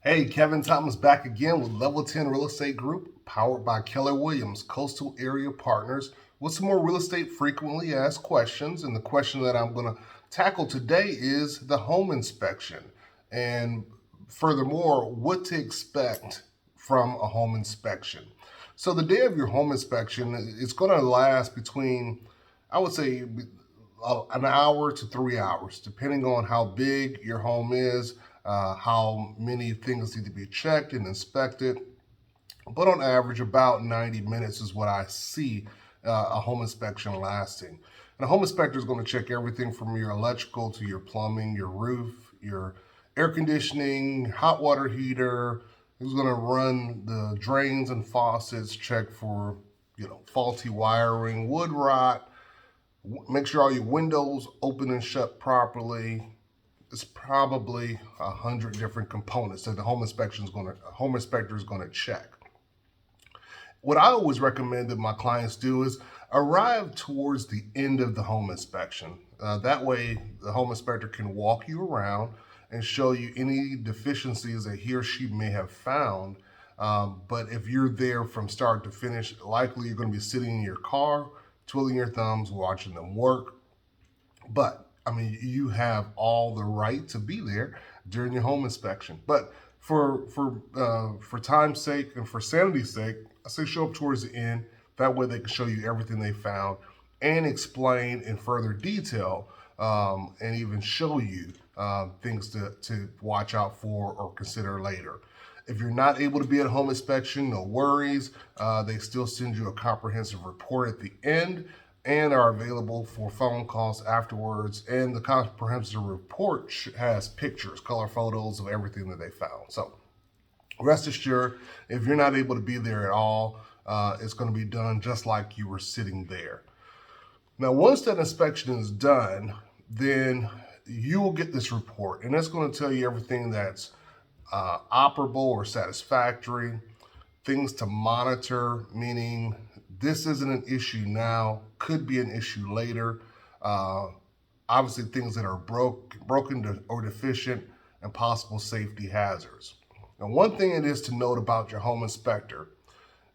Hey, Kevin Thomas back again with Level 10 Real Estate Group, powered by Keller Williams, Coastal Area Partners, with some more real estate frequently asked questions. And the question that I'm going to tackle today is the home inspection. And furthermore, what to expect from a home inspection. So, the day of your home inspection is going to last between, I would say, an hour to 3 hours, depending on how big your home is, how many things need to be checked and inspected. But on average, about 90 minutes is what I see a home inspection lasting. And a home inspector is going to check everything from your electrical to your plumbing, your roof, your air conditioning, hot water heater. He's going to run the drains and faucets, check for faulty wiring, wood rot, make sure all your windows open and shut properly. It's probably 100 different components that the home inspector is going to check. What I always recommend that my clients do is arrive towards the end of the home inspection. That way, the home inspector can walk you around and show you any deficiencies that he or she may have found. But if you're there from start to finish, likely you're going to be sitting in your car, twiddling your thumbs, watching them work. But I mean, you have all the right to be there during your home inspection. But for time's sake and for sanity's sake, I say show up towards the end. That way, they can show you everything they found and explain in further detail, and even show you things to watch out for or consider later. If you're not able to be at home inspection, no worries. They still send you a comprehensive report at the end and are available for phone calls afterwards. And the comprehensive report has pictures, color photos of everything that they found. So rest assured, if you're not able to be there at all, it's going to be done just like you were sitting there. Now, once that inspection is done, then you will get this report, and it's going to tell you everything that's operable or satisfactory, things to monitor, meaning this isn't an issue now, could be an issue later. Obviously, things that are broken or deficient, and possible safety hazards. Now, one thing it is to note about your home inspector,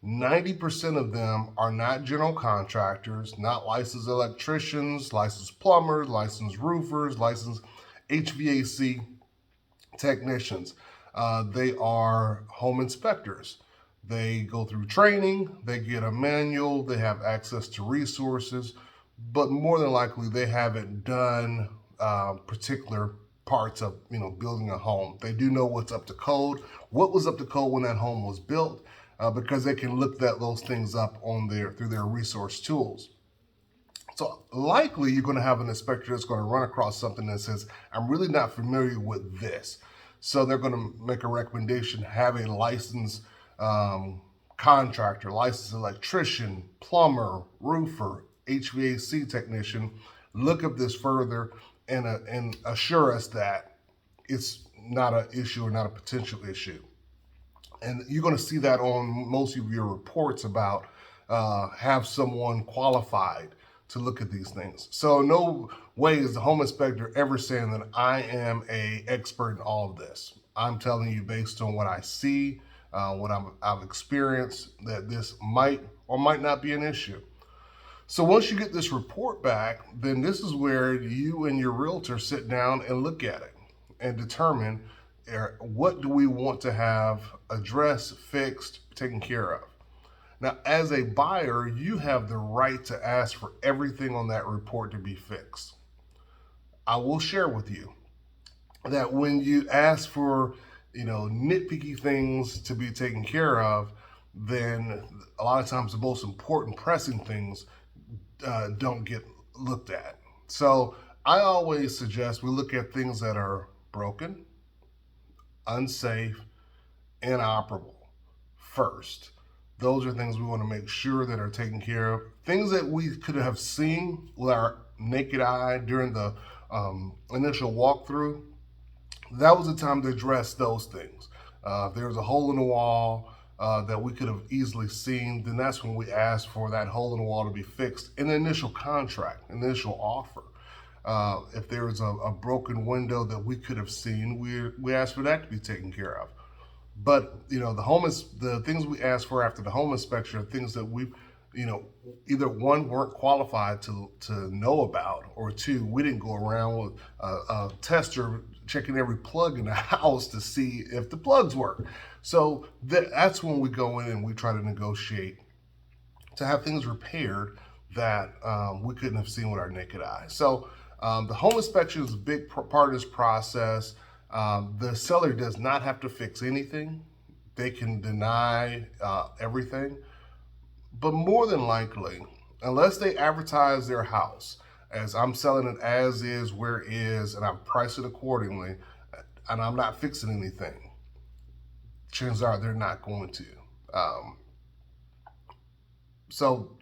90% of them are not general contractors, not licensed electricians, licensed plumbers, licensed roofers, licensed HVAC technicians. They are home inspectors. They go through training, they get a manual, they have access to resources, but more than likely they haven't done particular parts of building a home. They do know what's up to code, what was up to code when that home was built, because they can look those things up through their resource tools. So likely you're going to have an inspector that's going to run across something that says, I'm really not familiar with this. So they're going to make a recommendation, have a licensed contractor, licensed electrician, plumber, roofer, HVAC technician, look up this further and assure us that it's not an issue or not a potential issue. And you're going to see that on most of your reports about have someone qualified to look at these things. So no way is the home inspector ever saying that I am an expert in all of this. I'm telling you based on what I see, what I've experienced, that this might or might not be an issue. So once you get this report back, then this is where you and your realtor sit down and look at it and determine what do we want to have addressed, fixed, taken care of. Now, as a buyer, you have the right to ask for everything on that report to be fixed. I will share with you that when you ask for, nitpicky things to be taken care of, then a lot of times the most important pressing things don't get looked at. So I always suggest we look at things that are broken, unsafe, inoperable first. Those are things we want to make sure that are taken care of. Things that we could have seen with our naked eye during the initial walkthrough, that was the time to address those things. If there was a hole in the wall that we could have easily seen, then that's when we asked for that hole in the wall to be fixed in the initial contract, initial offer. If there was a broken window that we could have seen, we asked for that to be taken care of. But the things we ask for after the home inspection are things that we, either one, weren't qualified to know about, or two, we didn't go around with a tester checking every plug in the house to see if the plugs work. So that's when we go in and we try to negotiate to have things repaired that we couldn't have seen with our naked eye. So the home inspection is a big part of this process. The seller does not have to fix anything. They can deny everything. But more than likely, unless they advertise their house as I'm selling it as is, where it is, and I'm pricing it accordingly, and I'm not fixing anything, chances are they're not going to. So,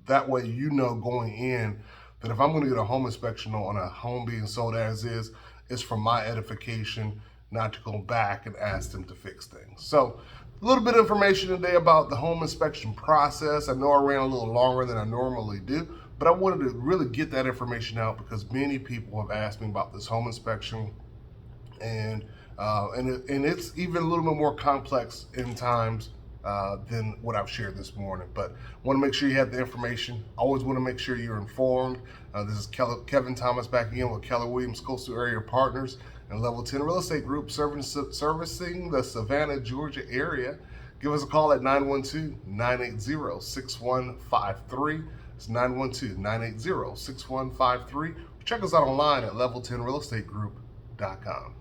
that way, going in that if I'm going to get a home inspection on a home being sold as is, it's for my edification, not to go back and ask them to fix things. So, a little bit of information today about the home inspection process. I know I ran a little longer than I normally do, but I wanted to really get that information out because many people have asked me about this home inspection, and it's even a little bit more complex in times than what I've shared this morning. But want to make sure you have the information. Always want to make sure you're informed. This is Kevin Thomas back again with Keller Williams Coastal Area Partners and Level 10 Real Estate Group servicing the Savannah, Georgia area. Give us a call at 912-980-6153. It's 912-980-6153. Check us out online at level10realestategroup.com.